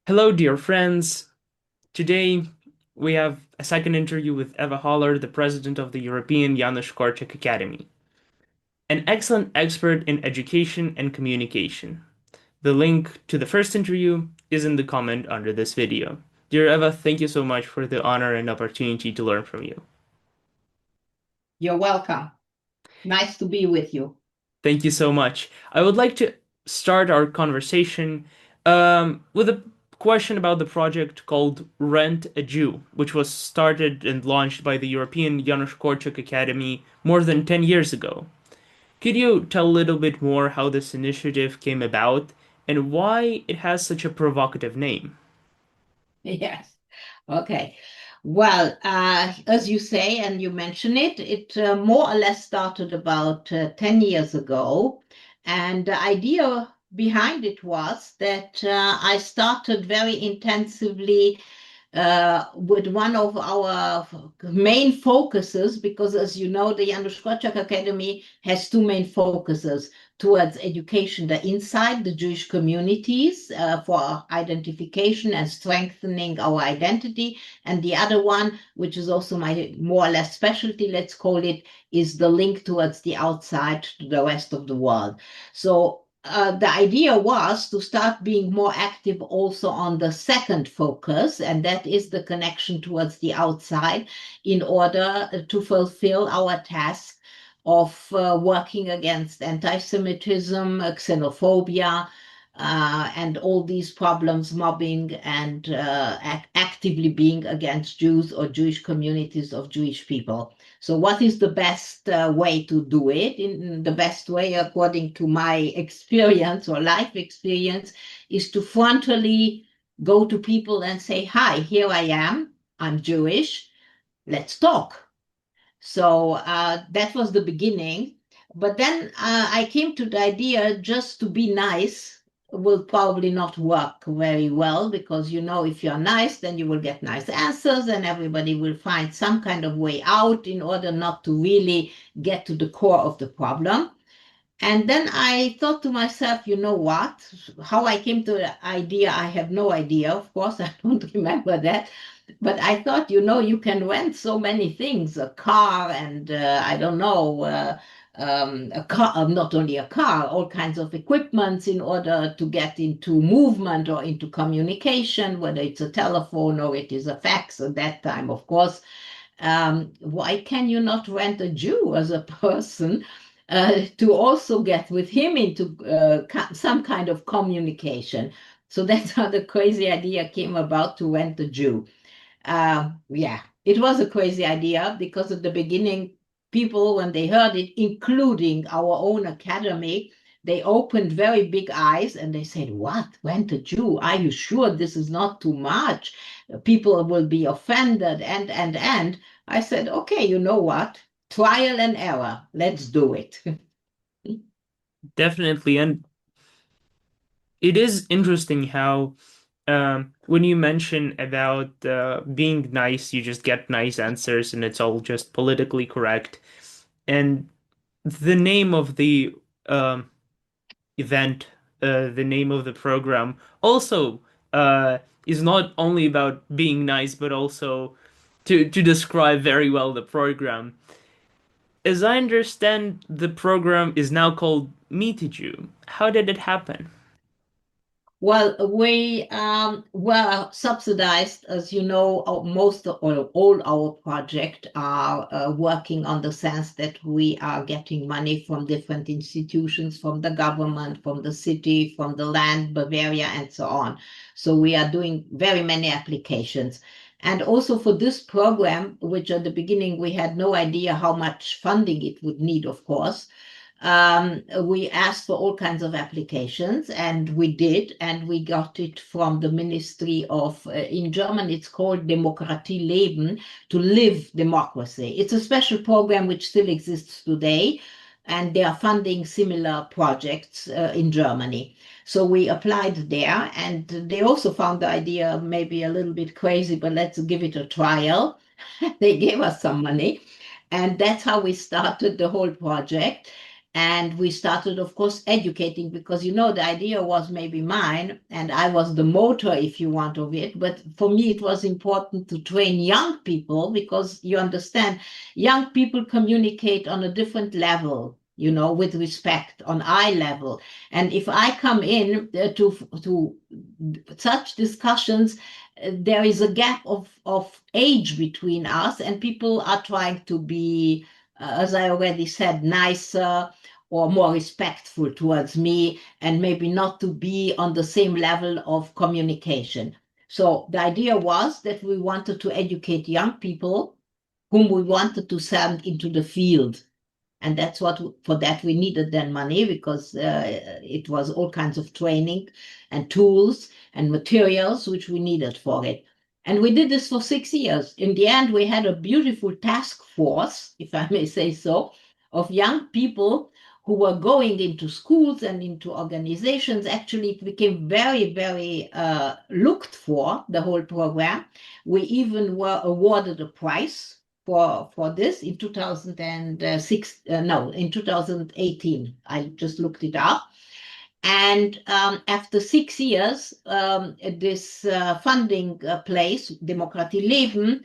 Hello, dear friends. Today we have a second interview with Eva Haller, the president of the European Janusz Korczak Academy, an excellent expert in education and communication. The link to the first interview is in the comment under this video. Dear Eva, thank you so much for the honor and opportunity to learn from you. You're welcome. Nice to be with you. Thank you so much. I would like to start our conversation with a question about the project called Rent a Jew, which was started and launched by the European Janusz Korczak Academy more than 10 years ago. Could you tell a little bit more how this initiative came about and why it has such a provocative name? Yes. Okay. Well, as you say, and you mention it, it more or less started about 10 years ago. And the idea behind it was that I started very intensively with one of our main focuses, because as you know, the Janusz Korczak Academy has two main focuses towards education, the inside the Jewish communities for identification and strengthening our identity. And the other one, which is also my more or less specialty, let's call it, is the link towards the outside to the rest of the world. So the idea was to start being more active also on the second focus, and that is the connection towards the outside, in order to fulfill our task of working against anti-Semitism, xenophobia, and all these problems, mobbing, and actively being against Jews or Jewish communities of Jewish people. So what is the best way to do it? In the best way, according to my experience or life experience, is to frontally go to people and say, hi, here I am, I'm Jewish, let's talk. So that was the beginning. But then I came to the idea, just to be nice will probably not work very well, because, you know, if you're nice, then you will get nice answers and everybody will find some kind of way out in order not to really get to the core of the problem. And then I thought to myself, you know what? How I came to the idea, I have no idea. Of course, I don't remember that. But I thought, you know, you can rent so many things, a car and I don't know, a car, not only a car, all kinds of equipments in order to get into movement or into communication, whether it's a telephone or it is a fax at that time, of course. Why can you not rent a Jew as a person to also get with him into some kind of communication? So that's how the crazy idea came about, to rent a Jew. Yeah, it was a crazy idea, because at the beginning, people, when they heard it, including our own academy, they opened very big eyes and they said, what? Rent a Jew? Are you sure this is not too much? People will be offended. And I said, okay, you know what? Trial and error. Let's do it. Definitely, and it is interesting how when you mention about being nice, you just get nice answers and it's all just politically correct. And the name of the um, event, the name of the program, also is not only about being nice, but also to describe very well the program. As I understand, the program is now called Meet You. How did it happen? Well, we were subsidized, as you know, most or all our projects are working on the sense that we are getting money from different institutions, from the government, from the city, from the land, Bavaria, and so on. So we are doing very many applications. And also for this program, which at the beginning we had no idea how much funding it would need, of course, we asked for all kinds of applications, and we did, and we got it from the Ministry of, in German, it's called Demokratie leben, to live democracy. It's a special program which still exists today, and they are funding similar projects in Germany. So we applied there, and they also found the idea maybe a little bit crazy, but let's give it a trial. They gave us some money, and that's how we started the whole project. And we started, of course, educating because, the idea was maybe mine and I was the motor, if you want, of it. But for me, it was important to train young people because you understand, young people communicate on a different level, with respect on eye level. And if I come in to such discussions, there is a gap of age between us, and people are trying to be, as I already said, nicer or more respectful towards me, and maybe not to be on the same level of communication. So the idea was that we wanted to educate young people whom we wanted to send into the field. And that's what, for that we needed then money, because it was all kinds of training and tools and materials which we needed for it. And we did this for 6 years. In the end, we had a beautiful task force, if I may say so, of young people who were going into schools and into organizations. Actually, it became very, very looked for, the whole program. We even were awarded a prize for this in 2006, no, in 2018. I just looked it up. And after 6 years, this funding place, Demokratie Leben,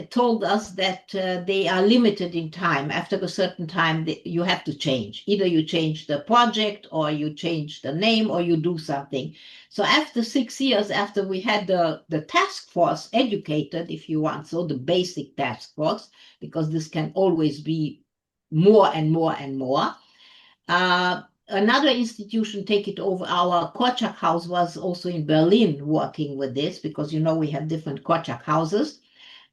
told us that they are limited in time. After a certain time, you have to change. Either you change the project, or you change the name, or you do something. So after 6 years, after we had the task force educated, if you want, so the basic task force, because this can always be more and more and more, another institution take it over. Our Korczak house was also in Berlin working with this, because we have different Korczak houses.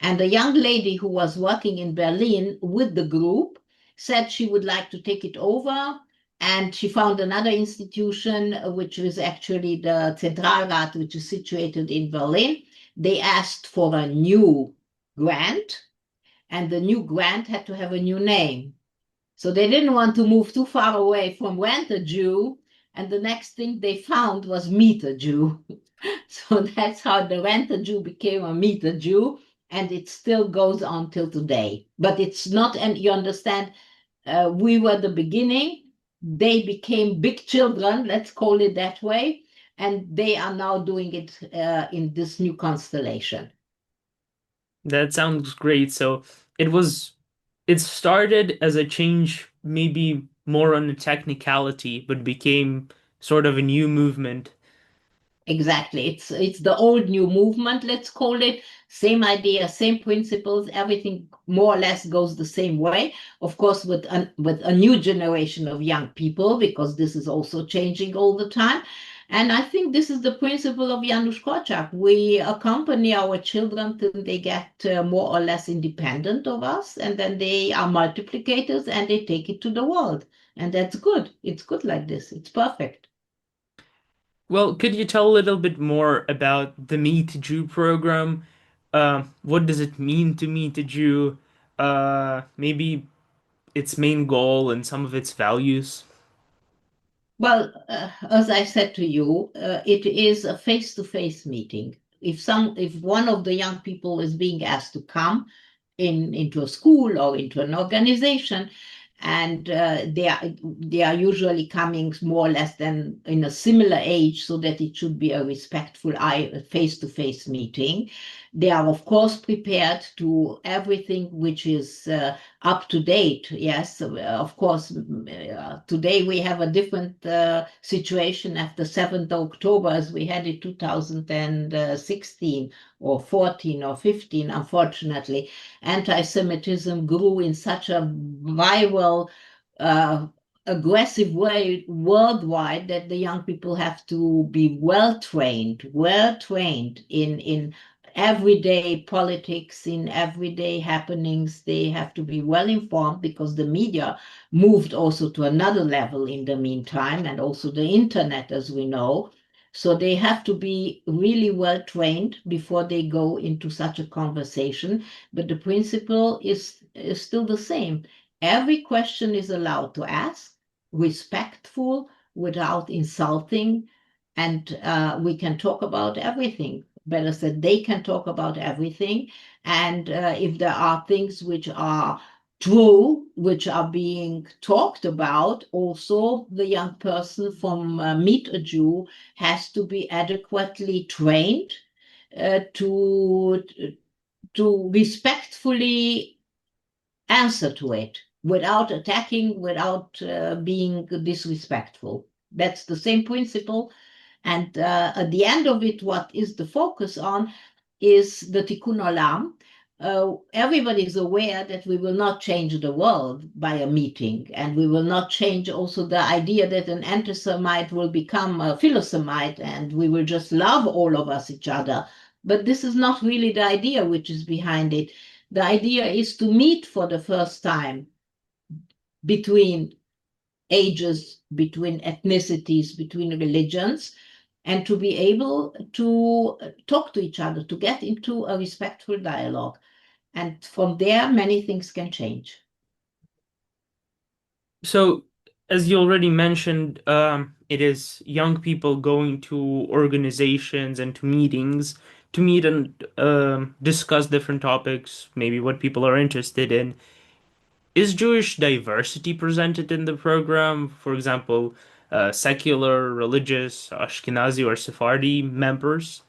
And a young lady who was working in Berlin with the group said she would like to take it over. And she found another institution, which is actually the Zentralrat, which is situated in Berlin. They asked for a new grant, and the new grant had to have a new name. So they didn't want to move too far away from Rent a Jew. And the next thing they found was Meet a Jew. So that's how the Rent a Jew became a Meet a Jew. And it still goes on till today. But it's not, and you understand, we were the beginning. They became big children, let's call it that way. And they are now doing it in this new constellation. That sounds great. So it started as a change, maybe more on a technicality, but became sort of a new movement. Exactly. It's the old new movement, let's call it. Same idea, same principles, everything more or less goes the same way. Of course, with a new generation of young people, because this is also changing all the time. And I think this is the principle of Janusz Korczak. We accompany our children till they get more or less independent of us, and then they are multiplicators and they take it to the world. And that's good. It's good like this. It's perfect. Well, could you tell a little bit more about the Meet Jew program? What does it mean to meet a Jew? Maybe its main goal and some of its values. Well, as I said to you, it is a face-to-face meeting. If one of the young people is being asked to come into a school or into an organization, and they are usually coming more or less than in a similar age, so that it should be a respectful face-to-face meeting. They are, of course, prepared to everything which is up to date. Yes, of course. Today we have a different situation after 7th October as we had in 2016 or 14 or 15. Unfortunately, anti-Semitism grew in such a viral, aggressive way worldwide, that the young people have to be well trained in everyday politics, in everyday happenings. They have to be well informed, because the media moved also to another level in the meantime, and also the internet, as we know. So they have to be really well trained before they go into such a conversation. But the principle is still the same. Every question is allowed to ask, respectful, without insulting, and we can talk about everything. Better said, they can talk about everything. And if there are things which are true, which are being talked about, also the young person from Meet a Jew has to be adequately trained to respectfully answer to it without attacking, without being disrespectful. That's the same principle. And at the end of it, what is the focus on is the tikkun olam. Everybody is aware that we will not change the world by a meeting, and we will not change also the idea that an anti-Semite will become a philo-Semite, and we will just love all of us each other. But this is not really the idea which is behind it. The idea is to meet for the first time between ages, between ethnicities, between religions, and to be able to talk to each other, to get into a respectful dialogue. And from there, many things can change. So, as you already mentioned, it is young people going to organizations and to meetings to meet and discuss different topics, maybe what people are interested in. Is Jewish diversity presented in the program? For example, secular, religious, Ashkenazi, or Sephardi members?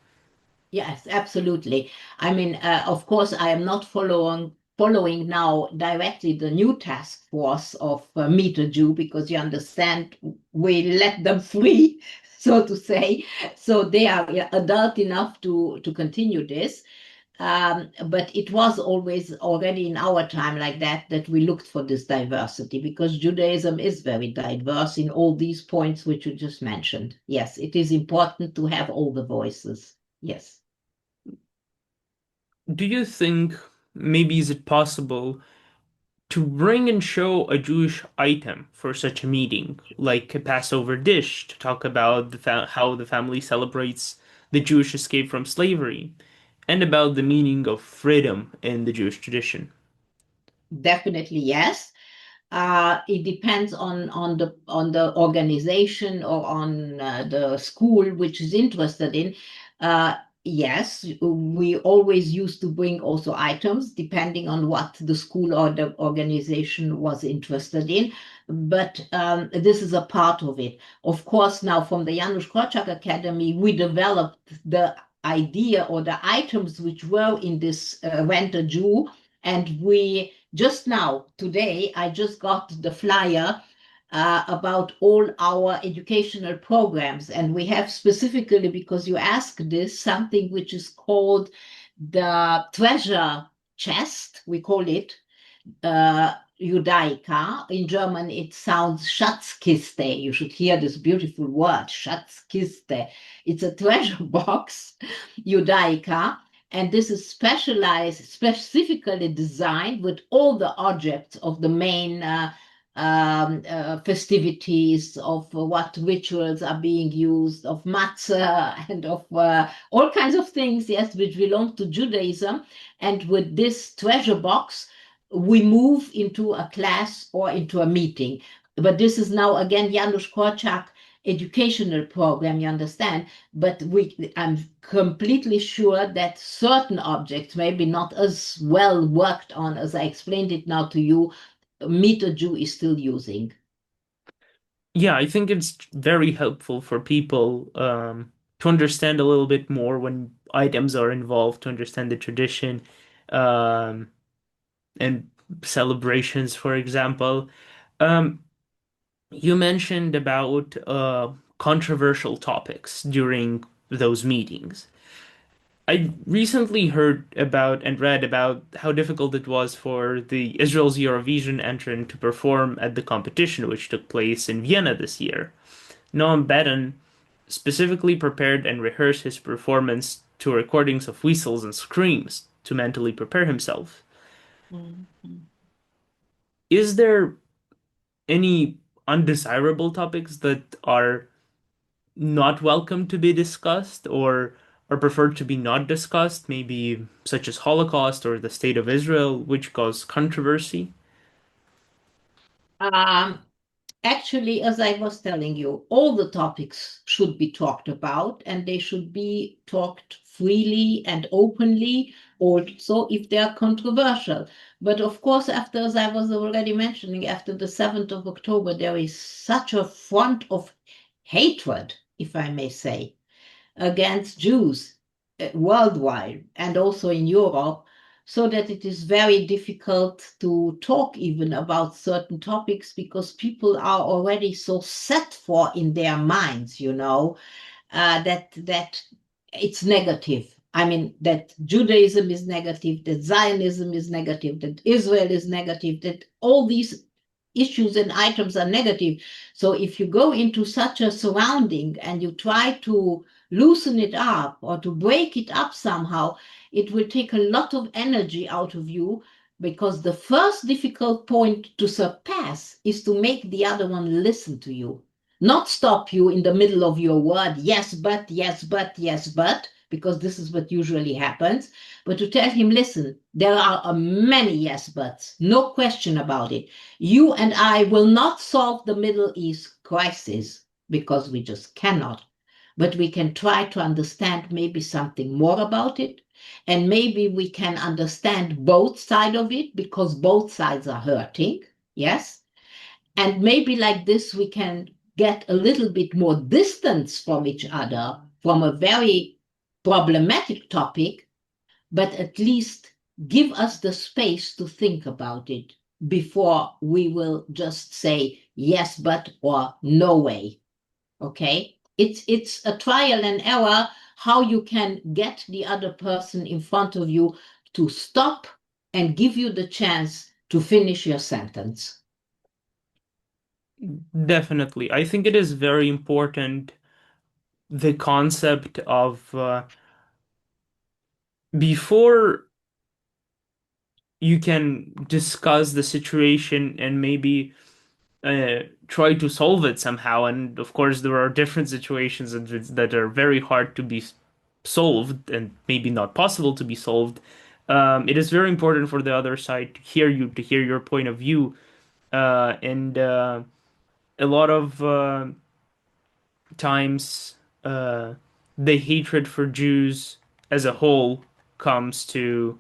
Yes, absolutely. I mean, of course, I am not following now directly the new task force of Meet a Jew, because you understand we let them free, so to say. So they are, yeah, adult enough to continue this. But it was always already in our time like that we looked for this diversity, because Judaism is very diverse in all these points which you just mentioned. Yes, it is important to have all the voices. Yes. Do you think maybe is it possible to bring and show a Jewish item for such a meeting, like a Passover dish, to talk about how the family celebrates the Jewish escape from slavery, and about the meaning of freedom in the Jewish tradition? Definitely yes. It depends on the organization or on the school which is interested in. Uh, yes, we always used to bring also items depending on what the school or the organization was interested in. But this is a part of it. Of course, now from the Janusz Korczak Academy, we developed the idea or the items which were in this Rent a Jew, and we just now, today, I just got the flyer about all our educational programs. And we have specifically, because you asked this, something which is called the treasure chest, we call it Judaica. In German, it sounds Schatzkiste. You should hear this beautiful word, Schatzkiste. It's a treasure box, Judaica. And this is specialized, specifically designed with all the objects of the main festivities, of what rituals are being used, of matzah, and of all kinds of things, yes, which belong to Judaism. And with this treasure box, we move into a class or into a meeting. But this is now again Janusz Korczak educational program, you understand? But I'm completely sure that certain objects, maybe not as well worked on as I explained it now to you, Meet a Jew is still using. Yeah, I think it's very helpful for people to understand a little bit more when items are involved, to understand the tradition um, and celebrations, for example. Um, You mentioned about controversial topics during those meetings. I recently heard about and read about how difficult it was for the Israel's Eurovision entrant to perform at the competition, which took place in Vienna this year. Noam Bedan specifically prepared and rehearsed his performance to recordings of whistles and screams to mentally prepare himself. Mhm. Is there any undesirable topics that are not welcome to be discussed or are preferred to be not discussed, maybe such as Holocaust or the state of Israel, which cause controversy? Um, actually, as I was telling you, all the topics should be talked about and they should be talked freely and openly, also if they are controversial. But of course, after, as I was already mentioning, after the 7th of October, there is such a front of hatred, if I may say, against Jews worldwide and also in Europe, so that it is very difficult to talk even about certain topics because people are already so set for in their minds, that it's negative. I mean, that Judaism is negative, that Zionism is negative, that Israel is negative, that all these issues and items are negative. So if you go into such a surrounding and you try to loosen it up or to break it up somehow, it will take a lot of energy out of you because the first difficult point to surpass is to make the other one listen to you, not stop you in the middle of your word, yes, but, yes, but, yes, but, because this is what usually happens, but to tell him, listen, there are many yes buts, no question about it. You and I will not solve the Middle East crisis because we just cannot, but we can try to understand maybe something more about it. And maybe we can understand both sides of it because both sides are hurting. Yes. And maybe like this, we can get a little bit more distance from each other from a very problematic topic, but at least give us the space to think about it before we will just say yes, but or no way. Okay? It's a trial and error how you can get the other person in front of you to stop and give you the chance to finish your sentence. Definitely. I think it is very important the concept of before you can discuss the situation and maybe try to solve it somehow. And of course, there are different situations that are very hard to be solved and maybe not possible to be solved. It is very important for the other side to hear you, to hear your point of view. And a lot of times, uh, the hatred for Jews as a whole comes to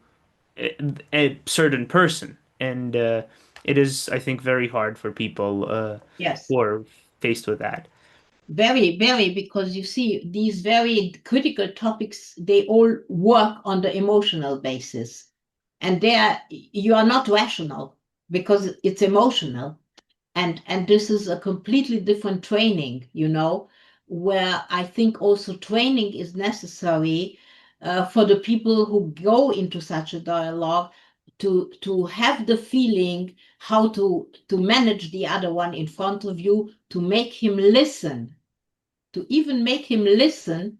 a certain person, and it is, I think, very hard for people Yes. who are faced with that. Very, very, because you see, these very critical topics, they all work on the emotional basis. And you are not rational because it's emotional. And this is a completely different training, where I think also training is necessary for the people who go into such a dialogue to have the feeling how to manage the other one in front of you, to make him listen, to even make him listen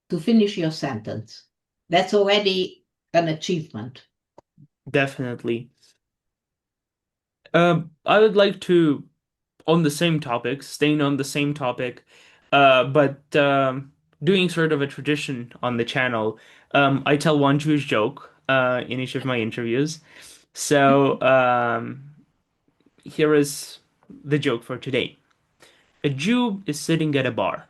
to finish your sentence. That's already an achievement. Definitely. I would like to, on the same topic, staying on the same topic, but doing sort of a tradition on the channel. I tell one Jewish joke in each of my interviews. So here is the joke for today. A Jew is sitting at a bar.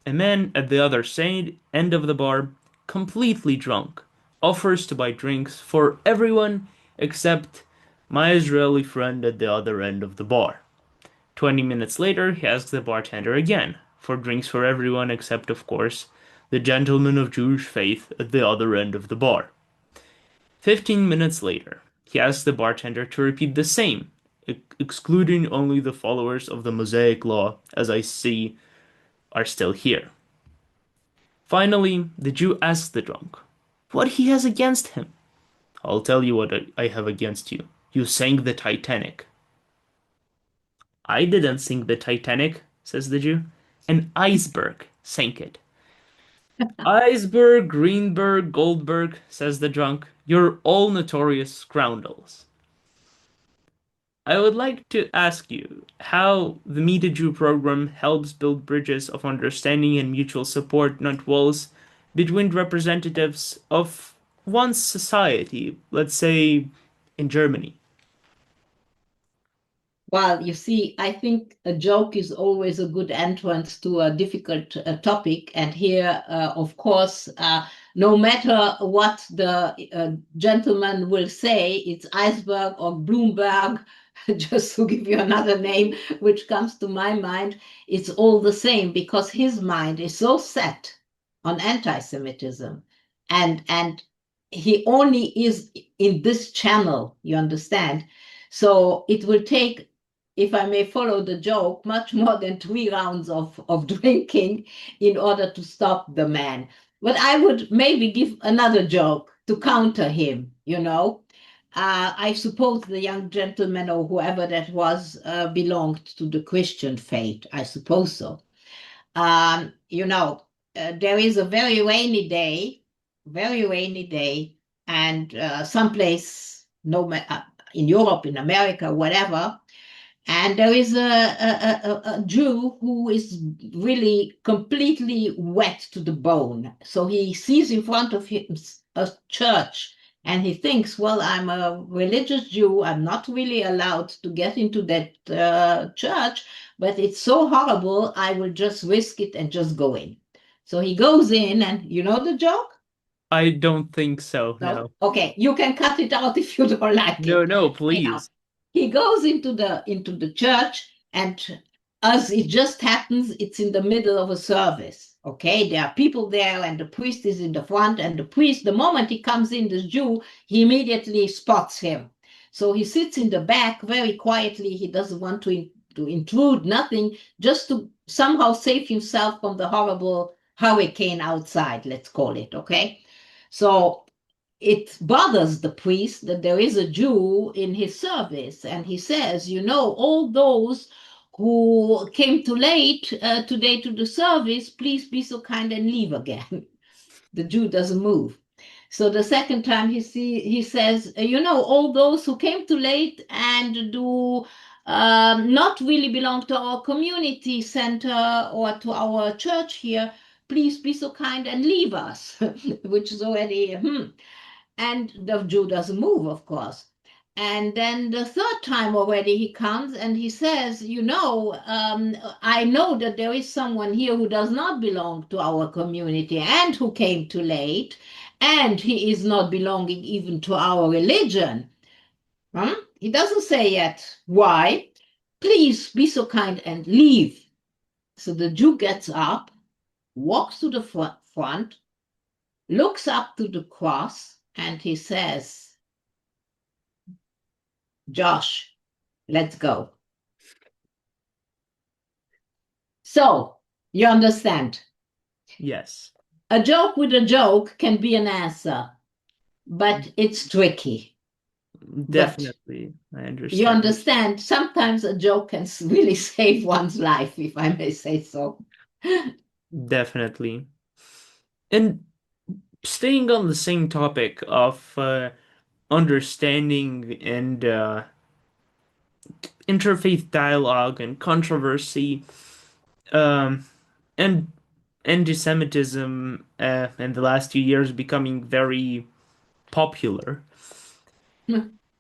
A man at the other side end of the bar, completely drunk, offers to buy drinks for everyone except my Israeli friend at the other end of the bar. 20 minutes later, he asks the bartender again for drinks for everyone except, of course, the gentleman of Jewish faith at the other end of the bar. 15 minutes later, he asks the bartender to repeat the same, excluding only the followers of the Mosaic law, as I see are still here. Finally, the Jew asks the drunk what he has against him. I'll tell you what I have against you. You sank the Titanic. I didn't sink the Titanic, says the Jew. An iceberg sank it. Iceberg, Greenberg, Goldberg, says the drunk. You're all notorious scoundrels. I would like to ask you how the Meet a Jew program helps build bridges of understanding and mutual support, not walls, between representatives of one society, let's say in Germany. Well, you see, I think a joke is always a good entrance to a difficult topic. And here, of course, no matter what the gentleman will say, it's iceberg or Bloomberg, just to give you another name, which comes to my mind, it's all the same because his mind is so set on anti-Semitism. And he only is in this channel, you understand? So it will take, if I may follow the joke, much more than 3 rounds of drinking in order to stop the man. But I would maybe give another joke to counter him, you know. I suppose the young gentleman or whoever that was belonged to the Christian faith. I suppose so. You know, there is a very rainy day, and someplace, no, in Europe, in America, wwhatever, and there is a Jew who is really completely wet to the bone. So he sees in front of him a church and he thinks, well, I'm a religious Jew. I'm not really allowed to get into that church, but it's so horrible. I will just risk it and just go in. So he goes in, and you know the joke? I don't think so. No? No. Okay, you can cut it out if you don't like No, it. no, Anyhow, please. he goes into the church, and as it just happens, it's in the middle of a service. Okay, there are people there, and the priest is in the front, and the priest, the moment he comes in, this Jew, he immediately spots him. So he sits in the back very quietly. He doesn't want to intrude, nothing, just to somehow save himself from the horrible hurricane outside, let's call it. Okay, so it bothers the priest that there is a Jew in his service. And he says, you know, all those who came too late today to the service, please be so kind and leave again. The Jew doesn't move. So the second time he says, you know, all those who came too late and do not really belong to our community center or to our church here, please be so kind and leave us, which is already, and the Jew doesn't move, of course. And then the third time already he comes and he says, you know, I know that there is someone here who does not belong to our community and who came too late, and he is not belonging even to our religion. He doesn't say yet why. Please be so kind and leave. So the Jew gets up, walks to the front, looks up to the cross, and he says, Josh, let's go. So, you understand. Yes, A joke with a joke can be an answer, but it's tricky. But definitely. I you understand. understand, sometimes a joke can really save one's life, if I may say so. Definitely. And staying on the same topic of understanding and interfaith dialogue and controversy, um, and anti-Semitism in the last few years becoming very popular.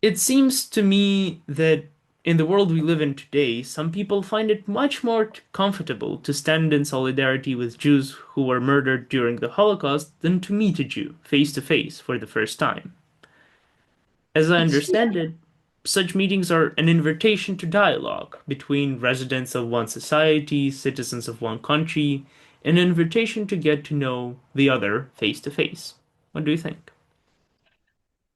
It seems to me that in the world we live in today, some people find it much more comfortable to stand in solidarity with Jews who were murdered during the Holocaust than to meet a Jew face to face for the first time. As I It's understand it, such meetings are an invitation to dialogue between residents of one society, citizens of one country, an invitation to get to know the other face to face. What do you think?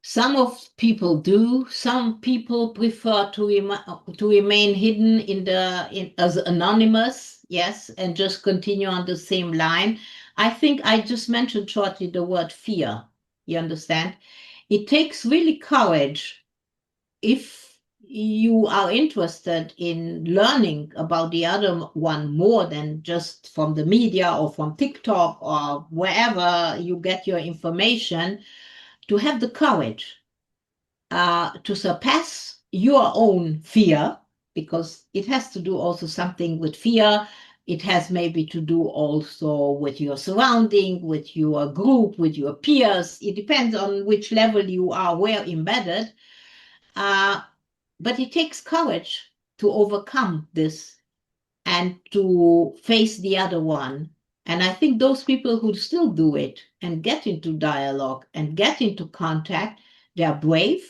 Some of people do. Some people prefer to remain hidden as anonymous, yes, and just continue on the same line. I think I just mentioned shortly the word fear. You understand? It takes really courage if you are interested in learning about the other one more than just from the media or from TikTok or wherever you get your information, to have the courage to surpass your own fear, because it has to do also something with fear. It has maybe to do also with your surrounding, with your group, with your peers. It depends on which level you are where embedded. Uh, but it takes courage. to overcome this and to face the other one. And I think those people who still do it and get into dialogue and get into contact, they are brave.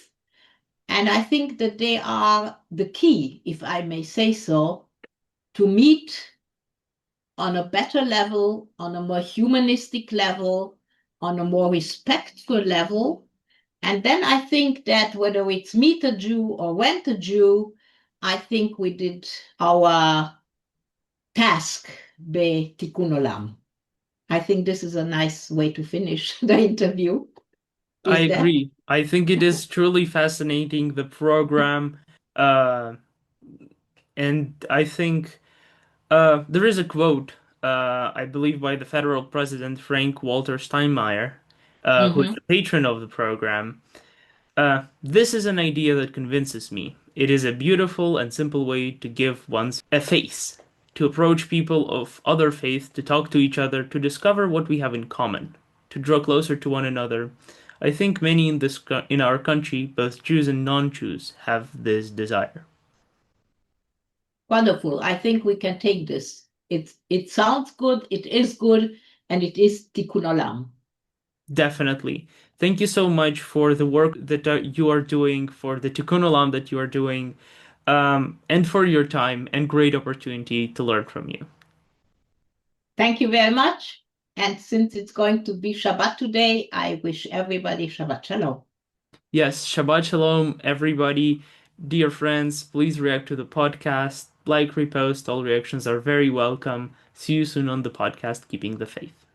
And I think that they are the key, if I may say so, to meet on a better level, on a more humanistic level, on a more respectful level. And then I think that whether it's meet a Jew or rent a Jew, I think we did our task be tikkun olam. I think this is a nice way to finish the interview. I Is that? agree. I think it is truly fascinating, the program. Uh, and I think there is a quote, I believe, by the federal president Frank Walter Steinmeier, who is Mm-hmm. the patron of the program. This is an idea that convinces me. It is a beautiful and simple way to give one's a face, to approach people of other faith, to talk to each other, to discover what we have in common, to draw closer to one another. I think many in our country, both Jews and non-Jews, have this desire. Wonderful. I think we can take this. It sounds good, it is good, and it is tikkun olam. Definitely. Thank you so much for the work that you are doing, for the Tikkun Olam that you are doing, and for your time and great opportunity to learn from you. Thank you very much. And since it's going to be Shabbat today, I wish everybody Shabbat Shalom. Yes, Shabbat Shalom, everybody. Dear friends, please react to the podcast, like, repost. All reactions are very welcome. See you soon on the podcast, Keeping the Faith.